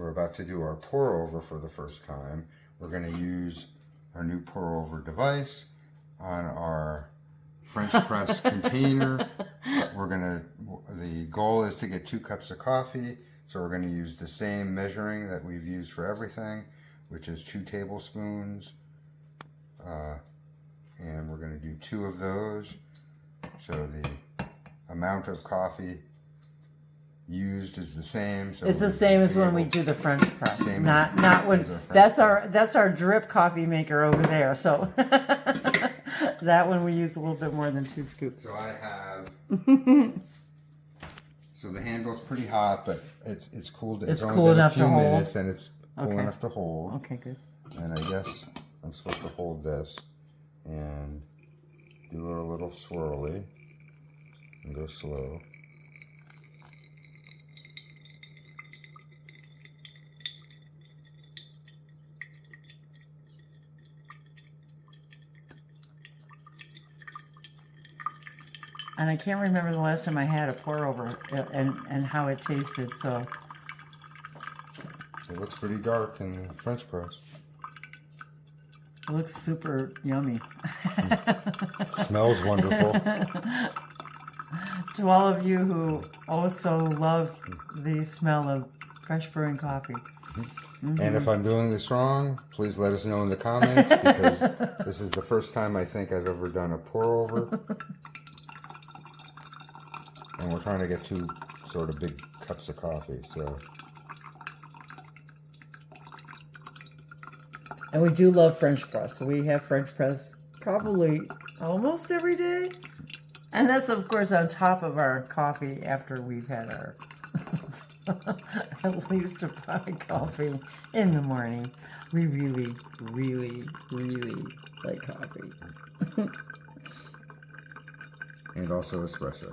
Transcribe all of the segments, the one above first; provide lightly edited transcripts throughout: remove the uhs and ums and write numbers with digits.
we're about to do our pour over for the first time. We're going to use our new pour over device on our French press container. The goal is to get 2 cups of coffee, so we're going to use the same measuring that we've used for everything, which is 2 tablespoons, and we're going to do 2 of those. So the amount of coffee used is the same. So it's the same as when we do the French press. Not when that's our drip coffee maker over there. So that one we use a little bit more than 2 scoops. So I have. So the handle's pretty hot, but it's cooled. It's only cool been enough a few to hold. minutes, and it's cool enough to hold. Okay, good. And I guess I'm supposed to hold this and do it a little swirly and go slow. And I can't remember the last time I had a pour over and how it tasted. So it looks pretty dark in the French press. It looks super yummy. Smells wonderful. To all of you who also love the smell of fresh brewing coffee. And if I'm doing this wrong, please let us know in the comments, because this is the first time I think I've ever done a pour over. And we're trying to get 2 sort of big cups of coffee, so. And we do love French press. So we have French press probably almost every day. And that's, of course, on top of our coffee after we've had our at least a pot of coffee in the morning. We really, really, really like coffee. And also espresso.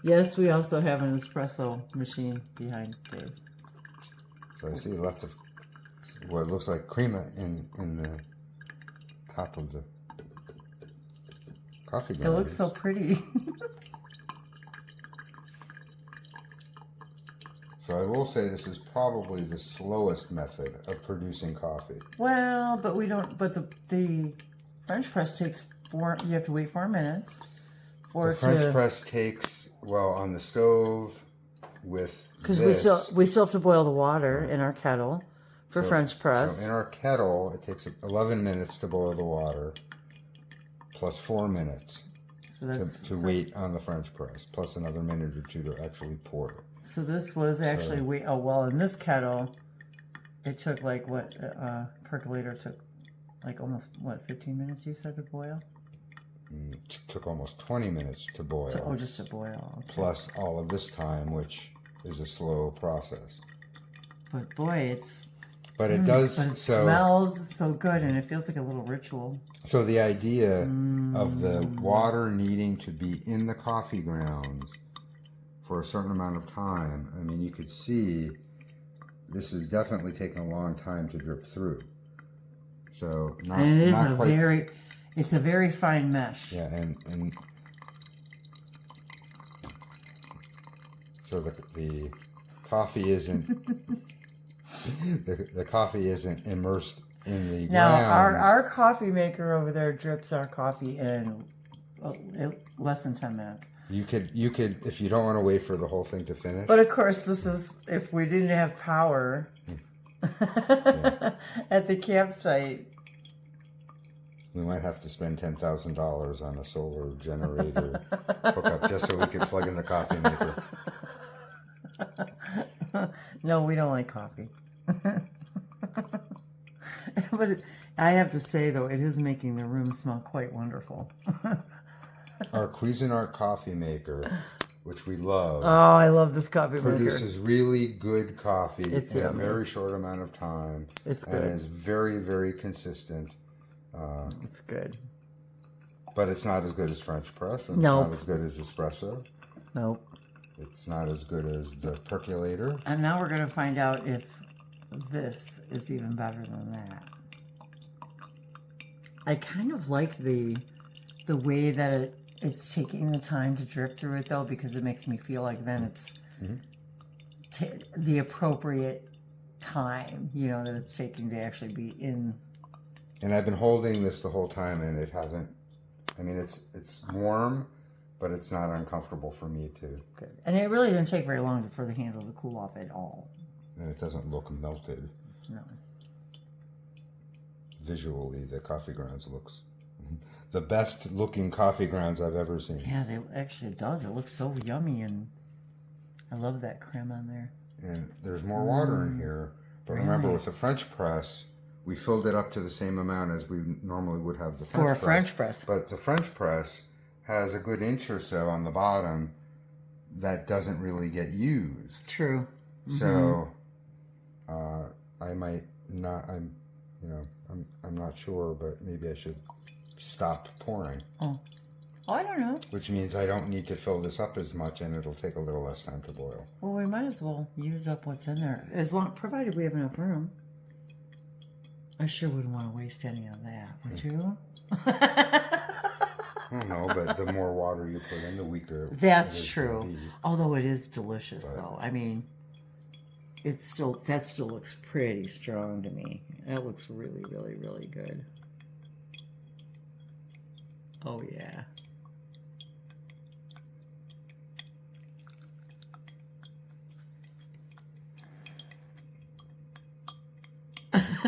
Yes, we also have an espresso machine behind Dave. So I see lots of what looks like cream in the top of the coffee It ground. looks so pretty. So I will say this is probably the slowest method of producing coffee. Well, but we don't. But the French press takes 4. You have to wait 4 minutes. The French press takes, well, on the stove with because we still have to boil the water in our kettle for French press. So in our kettle, it takes 11 minutes to boil the water, plus 4 minutes to wait on the French press, plus another minute or 2 to actually pour it. So this was actually in this kettle, it took like what Percolator took like almost 15 minutes you said to boil. It took almost 20 minutes to boil. Just to boil. Okay. Plus all of this time, which is a slow process. But boy, But it does. But it smells so good, and it feels like a little ritual. So the idea of the water needing to be in the coffee grounds for a certain amount of time, I mean, you could see this is definitely taking a long time to drip through. So it's a very fine mesh. Yeah, and so the coffee isn't the coffee isn't immersed in the now grounds. our coffee maker over there drips our coffee in less than 10 minutes. You could if you don't want to wait for the whole thing to finish. But of course, this is if we didn't have power at the campsite. We might have to spend $10,000 on a solar generator hookup just so we could plug in the coffee maker. No, we don't like coffee. But I have to say, though, it is making the room smell quite wonderful. Our Cuisinart coffee maker, which we love. Oh, I love this coffee maker. Produces really good coffee in yummy. a very short amount of time. It's good. And is very, very consistent. It's good. But it's not as good as French press. And Nope. It's not as good as espresso. Nope. It's not as good as the Percolator. And now we're going to find out if this is even better than that. I kind of like the way that it's taking the time to drip through it, though, because it makes me feel like then it's the appropriate time, you know, that it's taking to actually be in. And I've been holding this the whole time, and it hasn't. I mean, it's warm, but it's not uncomfortable for me to. Good. And it really didn't take very long for the handle to cool off at all. And it doesn't look melted. No. Visually, the coffee grounds looks the best looking coffee grounds I've ever seen. Yeah, it does. It looks so yummy, and I love that creme on there. And there's more water in here, but remember, with the French press, we filled it up to the same amount as we normally would have the French press. For a French press. But the French press has a good inch or so on the bottom that doesn't really get used. True. So I might not. I'm not sure, but maybe I should stop pouring. Oh, I don't know. Which means I don't need to fill this up as much, and it'll take a little less time to boil. Well, we might as well use up what's in there, provided we have enough room. I sure wouldn't want to waste any of that, would you? I don't know, but the more water you put in, the weaker. That's true. Although it is delicious, though. I mean, that still looks pretty strong to me. That looks really, really, really good. Oh yeah.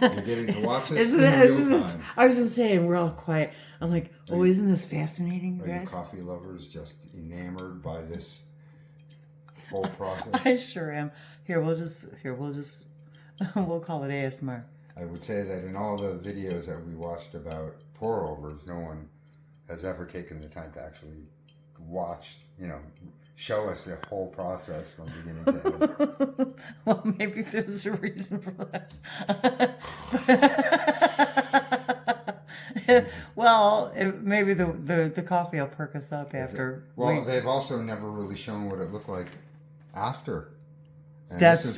You're getting to watch this isn't this, I was just saying, we're all quiet. I'm like, isn't this fascinating, you Are guys? you coffee lovers just enamored by this whole process? I sure am. We'll call it ASMR. I would say that in all the videos that we watched about pour-overs, no one has ever taken the time to actually watch, show us the whole process from beginning to end. Well, maybe there's a reason for that. Well, maybe the coffee will perk us up after. Well, they've also never really shown what it looked like after. And that's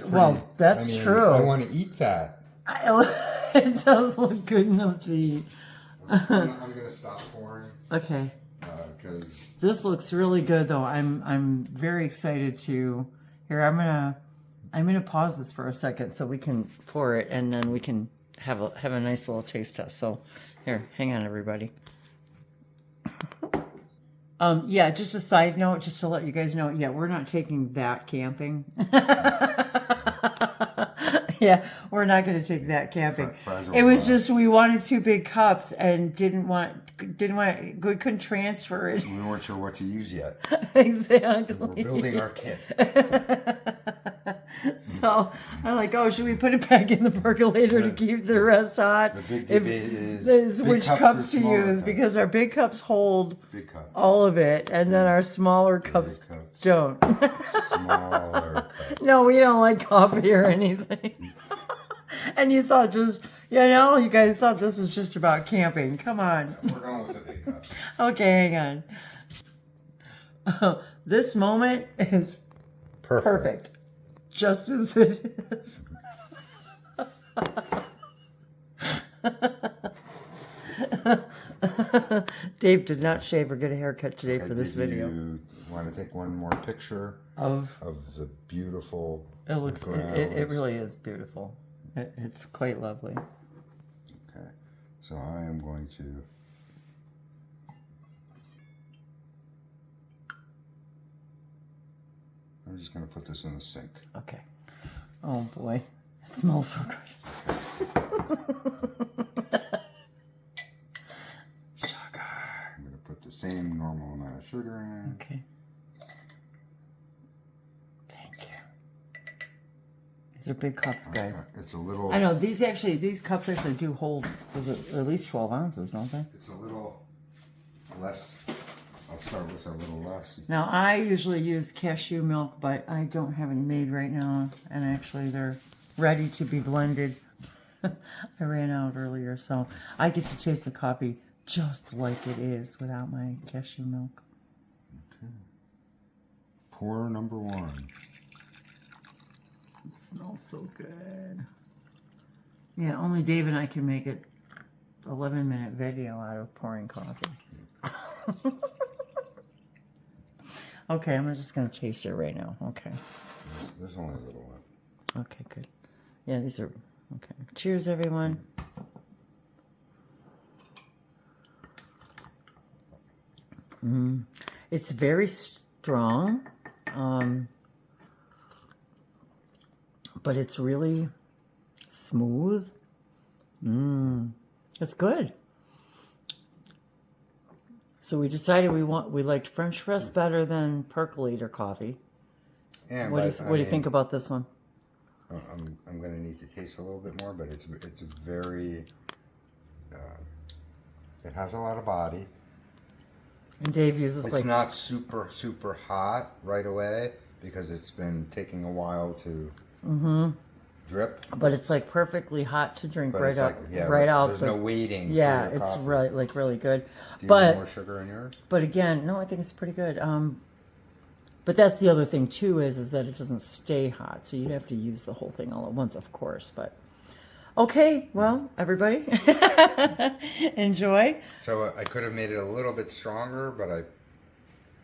true. I want to eat that. It does look good enough to eat. I'm going to stop pouring. Okay. Because this looks really good, though. I'm very excited to. Here, I'm gonna pause this for a second so we can pour it, and then we can have a nice little taste test. So, here, hang on, everybody. Yeah, just a side note, just to let you guys know. Yeah, we're not taking that camping. Yeah, we're not going to take that camping. It was just we wanted 2 big cups and we couldn't transfer it. We weren't sure what to use yet. Exactly. We're building our kit. So I'm like, should we put it back in the percolator to keep the rest hot? The big debate is which cups to use, because our big cups hold all of it, and then our smaller cups don't. Smaller cups. No, we don't like coffee or anything. And you thought you guys thought this was just about camping. Come on. We're going with the big cups. Okay, hang on. This moment is perfect. Just as it is. Dave did not shave or get a haircut today for this video. You want to take one more picture of the beautiful grounds? It really is beautiful. It's quite lovely. Okay, so I am going to. I'm just going to put this in the sink. Okay. Oh boy, it smells so good. Sugar. I'm going to put the same normal amount of sugar in. Okay. Thank you. These are big cups, guys. It's a little. I know these cups actually do hold. At least 12 ounces, don't they? It's a little less. I'll start with a little less. Now, I usually use cashew milk, but I don't have any made right now, and actually they're ready to be blended. I ran out earlier, so I get to taste the coffee just like it is without my cashew milk. Okay. Pour number 1. It smells so good. Yeah, only Dave and I can make an 11-minute video out of pouring coffee. Okay, I'm just going to taste it right now. Okay. There's only a little left. Okay, good. Yeah, these are okay. Cheers, everyone. It's very strong, but it's really smooth. It's good. So we decided we liked French press better than Percolator coffee. And What do you think about this one? I'm going to need to taste a little bit more, but it's very. It has a lot of body. And Dave uses It's not super hot right away because it's been taking a while to drip. But it's like perfectly hot to drink But right it's out, like, yeah, right out. There's no waiting. Yeah, for your it's coffee. really good. Do you But want more sugar in yours? But again, no, I think it's pretty good. But that's the other thing too is that it doesn't stay hot, so you'd have to use the whole thing all at once, of course. But okay, well, everybody, enjoy. So I could have made it a little bit stronger, but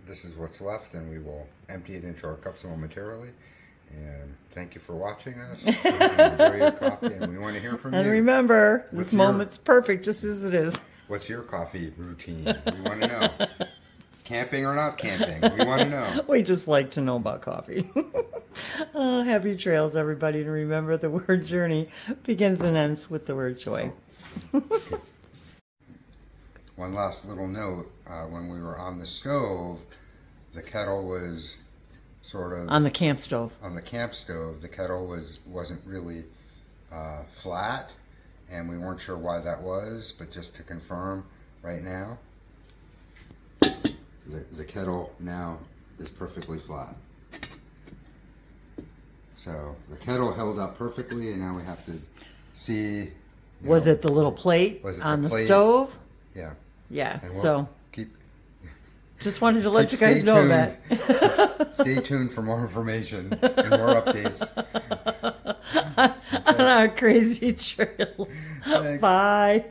this is what's left, and we will empty it into our cups momentarily. And thank you for watching us. Enjoy your coffee, and we want to hear from you. And remember, What's this your- moment's perfect, just as it is. What's your coffee routine? We want to know. Camping or not camping? We want to know. We just like to know about coffee. Oh, happy trails, everybody, and remember the word journey begins and ends with the word joy. One last little note: when we were on the stove, the kettle was sort of On the camp stove. on the camp stove. The kettle wasn't really flat, and we weren't sure why that was. But just to confirm, right now, the kettle now is perfectly flat. So the kettle held up perfectly, and now we have to see. Was it the little plate Was it on the the plate? stove? Yeah. Yeah, And we'll so keep. just wanted to let you guys Stay know tuned. that. Stay tuned for more information and more updates. On our crazy trails. Thanks. Bye.